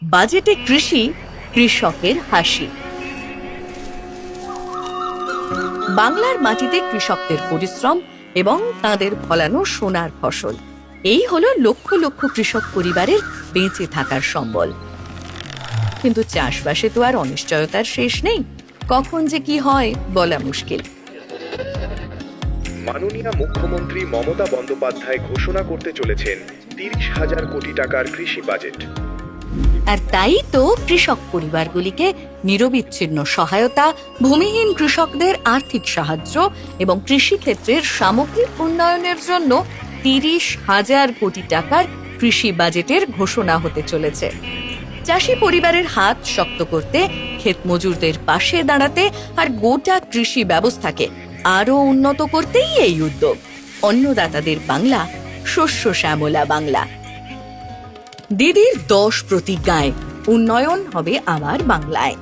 বাজেটে কৃষি, কৃষকের হাসি। বাংলার মাটিতে কৃষকদের পরিশ্রম এবং তাদের ফলানো সোনার ফসল, এই হলো লক্ষ লক্ষ কৃষক পরিবারের বেঁচে থাকার সম্বল। কিন্তু চাষবাসে তো আর অনিশ্চয়তার শেষ নেই, কখন যে কি হয় বলা মুশকিল। মাননীয় মুখ্যমন্ত্রী মমতা বন্দ্যোপাধ্যায় ঘোষণা করতে চলেছেন 30,000 কোটি টাকার কৃষি বাজেট। আর তাই তো কৃষক পরিবারগুলিকে নিরবিচ্ছিন্ন সহায়তা, ভূমিহীন কৃষকদের আর্থিক সাহায্য এবং কৃষিক্ষেত্রের সামগ্রিক উন্নয়নের জন্য 30,000 কোটি টাকার কৃষি বাজেটের ঘোষণা হতে চলেছে। চাষি পরিবারের হাত শক্ত করতে, ক্ষেত মজুরদের পাশে দাঁড়াতে আর গোটা কৃষি ব্যবস্থাকে আরো উন্নত করতেই এই উদ্যোগ। অন্নদাতাদের বাংলা, শস্য শ্যামলা বাংলা। দিদির 10 প্রতিজ্ঞায় উন্নয়ন হবে আমার বাংলায়।